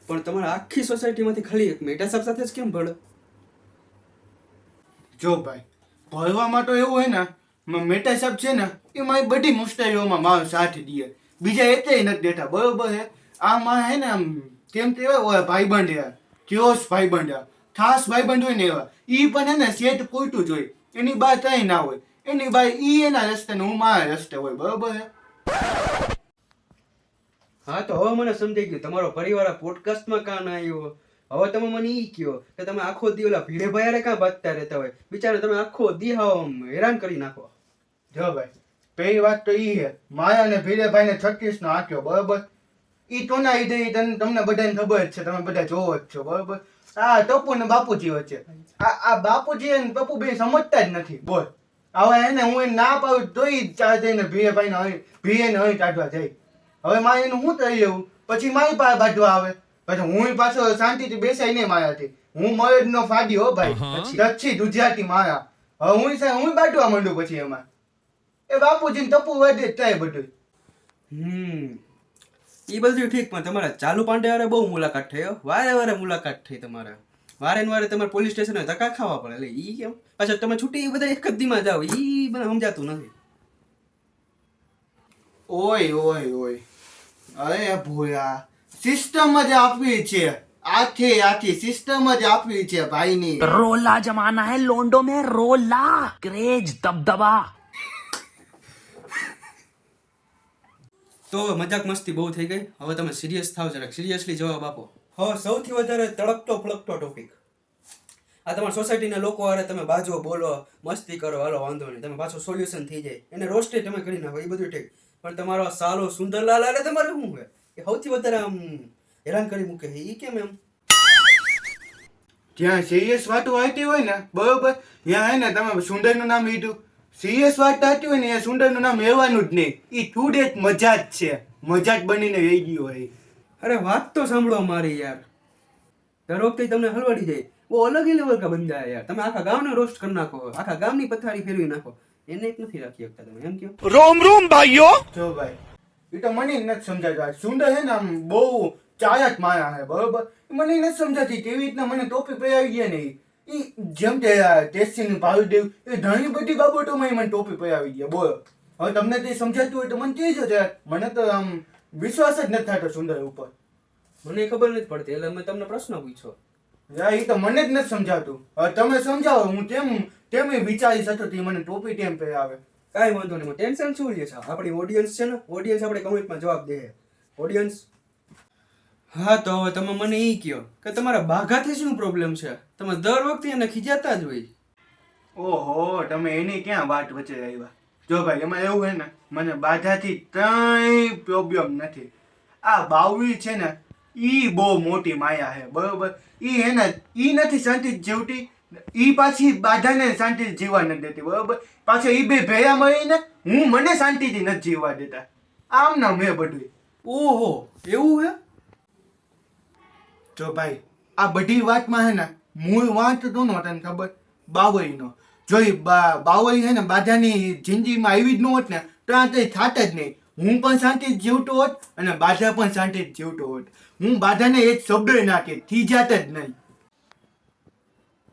પણ તમારા આખી સોસાયટીમાંથી ખાલી એક મેટા સાહેબ સાથે જ કેમ ભળે? જો ભાઈ, ભણવામાં તો એવું હોય ને, મેટા સાહેબ છે ને એ મારી બધી મુશ્કેલીઓમાં મારો સાથ દે, બીજા એટલે નથી દેતા, બરોબર છે. આ માં હે ને આમ કેમ કહેવાય ભાઈબંધ યાર, ક્યોસ ભાઈબંધ યાર, ખાસ ભાઈબંધ હોય ને એવા. ઈ પણ હે ને સેટ પૂરતું જ હોય, એની બા કઈ ના હોય. એની બા ઈ એના રસ્તે ને હું મારા રસ્તે હોય, બરોબર છે. હા તો હવે મને સમજાઈ ગયું તમારો પરિવાર આ પોડકાસ્ટમાં કાં ના આવ્યો. હવે તમે મને ઈ કહો કે તમે આખો દી ઓલા ભીડે ભાયારે કાં ભાગતા રહેતા હોય? બિચારા તમે આખો દી આમ હેરાન કરી નાખો. જો ભાઈ, પહેલી વાત તો ઈ હે, મારા અને ભીડેભાઈ ને 36 નો આંક્યો, બરોબર. ઈ તો ના ઈ તમને બધાને ખબર જ છે, તમે બધા જોવો જ છો, બરોબર. આ ટપુ ને બાપુજી વચ્ચે આ બાપુજી અને ટપુ બે સમજતા જ નથી, બોલ. હવે એને હું એને ના પાડું તો ઈ ચાર જઈને ભીડેભાઈ ને અહીં કાઢવા જાય. હવે મારે એનું શું થઈ એવું, પછી મારી પાસે બાંધવા આવે, પછી હું પાછો શાંતિથી બેસાય નહીં મારાથી. હું મરદ નો ફાડી હો ભાઈ, દક્ષી ગુજરાતી મારા. હવે હું બાંધવા માંડું પછી એમાં. એ બાપુજી ને ટપુ વધે જ થાય બધું. એ બધું ઠીક, પણ તમારા ચાલુ પાંડે વારે બહુ મુલાકાત થઈ હો. વારે વારે મુલાકાત થઈ તમારે. વારે ને વારે તમારે પોલીસ સ્ટેશને ધક્કા ખાવા પડે. એટલે ઈ કેમ પાછા તમે છૂટી બધા એક જ દીમાં જાઓ? ઈ મને સમજાતું નથી. ઓય અરે ભોયા, સિસ્ટમ જ આપવી છે, આખી સિસ્ટમ જ આપવી છે ભાઈની. रोला जमाना है लोंडो में रोला क्रेज दबदबा. તો મજાક મસ્તી બહુ થઈ ગઈ, હવે તમે સિરિયસ થાવ જરાક, સિરિયસલી જવાબ આપો. હવે સૌથી વધારે તડકતો ફળકતો ટોપિક, આ તમારા સોસાયટીના લોકો હારે તમે બાજુ બોલો, મસ્તી કરો, હાલો વાંધો નહીં, તમે પાછો સોલ્યુશન થઈ જાય, એને રોસ્ટે તમે કરી નાખો, એ બધું ઠીક. પણ તમારો સાલો સુંદરલાલ હારે તમારે શું હોય એ સૌથી વધારે આમ હેરાન કરી મૂકે છે, એ કેમ એમ? જ્યાં સિરિયસ વાતો આવતી હોય ને, બરોબર, ત્યાં હે ને તમે સુંદરનું નામ લીધું. સિરિયસ વાત થતી હોય ને એ સુંદરનું નામ લેવાનું જ નહીં. ઈ ટુડે મજા જ છે, મજા જ બનીને રહી ગયો હોય. અરે વાત તો સાંભળો મારી યાર, દર વખતે તમને હલવાડી જાય, બહુ અલગ લેવલ કા બંદા યાર. તમે આખા ગામને રોસ્ટ કરી નાખો, આખા ગામની પથારી ફેરવી નાખો, એને એક નથી રાખી શકતા તમે, એમ કહો? रोम रोम भाइयों. જો ભાઈ, એ તો મને નથી સમજાતું. સુંદર હે ને આમ બહુ ચાલાક માયા હે, બરોબર. મને નથી સમજાતી કેવી રીતના મને ટોપી પહેરાવી ગયા ને ઈ જેમ કે ટેસ્ટિંગ ભાવદેવ એ ઘણી બધી બાબતોમાં મને ટોપી પહેરાવી ગયા, બોલો. હવે તમને તે સમજાતું હોય તો મને કહેજો જરાક. મને તો આમ વિશ્વાસ જ નથી થતો સુંદર ઉપર. મને ખબર નથી પડતી, એટલે મેં તમને પ્રશ્ન પૂછ્યો. યાર એ તો મને જ નથી સમજાતું. હવે તમે સમજાવો, હું તેમ વિચારી શકતો તે મને ટોપી કેમ પહેરાવે. કાંઈ વાંધો નહીં, ટેન્શન શું લે છે? આપણી ઓડિયન્સ છે ને, ઓડિયન્સ આપણે કમેન્ટમાં જવાબ દે. ઓડિયન્સ, હા તો હવે તમે મને એ કહો કે તમારા બાઘાથી શું પ્રોબ્લેમ છે? તમે દર વખતે એને ખીજાતા જ હોય. ઓહો, તમે એની ક્યાં વાત વચ્ચે આવ્યા? જો ભાઈ, એમાં એવું હે ને, મને બાધાથી કંઈ પ્રોબ્લેમ નથી. આ બાવળી છે ને, ઈ બહુ મોટી માયા છે, બરોબર. ઈ હે ને, ઈ નથી શાંતિ જીવતી, ઈ પાછી બાધાને શાંતિ જીવવા નથી દેતી, બરોબર. પાછો ઈ બે ભેળા મળીને મને શાંતિથી નથી જીવવા દેતા. આમ ના મેં બધું. ઓહો, એવું હે? જો ભાઈ, આ બધી વાતમાં હે ને મૂળ વાંચ તો નો તને ખબર, બાવળીનો. જો ઈ બાવળી હે ને બાધાની જિંદગીમાં આવી જ ન હોત ને તો આ કંઈ થાત જ નહીં. હું પણ શાંતિ જીવતો હોત અને બાધા પણ શાંતિ જીવતો હોત. હું બાધાને એક શબ્દ નાખે થીજાત જ નહીં.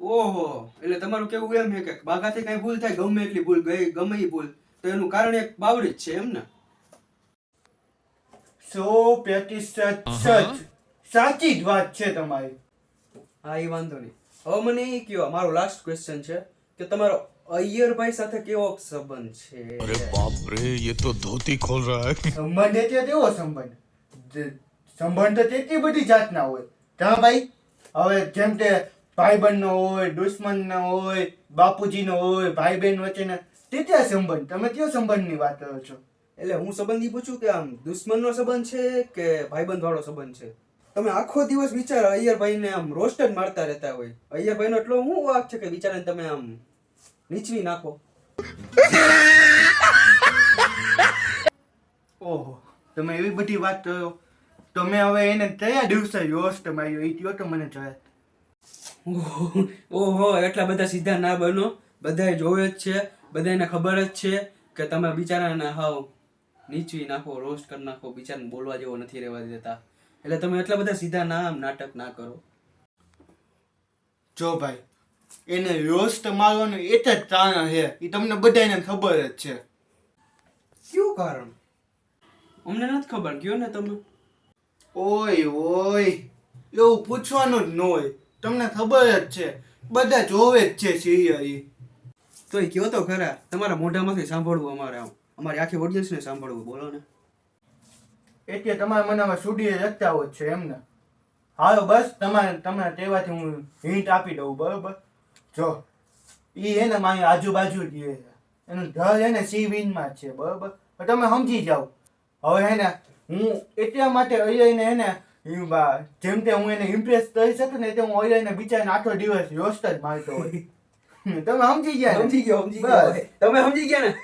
ઓહો, એટલે તમારું કેવું એમ છે કે બાઘાથી કઈ ભૂલ થાય, ગમે એટલી ભૂલ ગઈ, ગમે એ ભૂલ, તો એનું કારણ એક બાવળી જ છે, એમ ને? 100% સચ, સાચી જ વાત છે તમારી. હા, એ વાંધો નહીં. હવે મને એ કહો, મારો લાસ્ટ ક્વેશ્ચન છે કે તમારો અય્યરભાઈ સાથે કેવો સંબંધ છે? अरे बाप रे, ये तो धोती खोल रहा है. સંબંધ એટલે કેવો સંબંધ? સંબંધ તો કેટલી બધી જાતના હોય. હા ભાઈ, હવે જેમ કે ભાઈબંધનો હોય, દુશ્મનનો હોય, બાપુજીનો હોય, ભાઈ બહેન વચ્ચેના કેટલા સંબંધ. તમે કયો સંબંધની વાત કરો છો? એટલે હું સંબંધી પૂછું કે આમ દુશ્મનનો સંબંધ છે કે ભાઈબંધ વાળો સંબંધ છે? તમે આખો દિવસ વિચારો અય્યરભાઈને આમ રોસ્ટ જ મારતા રહેતા હોય. અય્યરભાઈનો એટલો શું વાંક છે કે વિચારાને તમે આમ નીચવી નાખો? ઓહો, તમે એવી બધી વાત કરો. તમે હવે એને કયા દિવસે રોસ્ટ માર્યો એ કહો તો મને જરા. ઓહો, એટલા બધા સીધા ના બનો. બધાએ જોવે જ છે, બધાને ખબર જ છે કે તમે બિચારાને હાવ નીચવી નાખો, રોસ્ટ કરી નાખો, બિચારાને બોલવા જેવો નથી રહેવા દેતા. એટલે તમે એટલા બધા સીધા નાટક ના કરો. જો ભાઈ, એને રોસ્ટ મારવાનું એક જ કારણ છે, એ તમને બધાને ખબર જ છે. કયું કારણ? અમને નથી ખબર, કયો ને તમે. ઓય એવું પૂછવાનું જ ન હોય, તમને ખબર જ છે, બધા જોવે જ છે સિરિયલ. તો એ કયો તો ખરા, તમારા મોઢામાંથી સાંભળવું અમારી આખી ઓડિયન્સને સાંભળવું, બોલો ને. એટલે તમારે મને હવે સ્ટુડિયો લખતા હોય છે એમને. હાલો બસ, તમે કહેવાથી હું હિન્ટ આપી દઉં, બરોબર? જો એ હે ને મારી આજુબાજુ જ રહે છે, એનું ઘર હે ને સી વિંગમાં જ છે, બરોબર? તો તમે સમજી જાઓ. હવે હે ને હું એટલા માટે અયને હે ને જેમ કે હું એને ઇમ્પ્રેસ કરી શકું ને, એટલે હું અયને બિચારાને આખો દિવસ રોસ્ટ જ મારતો હોય. તમે સમજી ગયા ને? સમજી ગયો. બસ. તમે સમજી ગયા ને?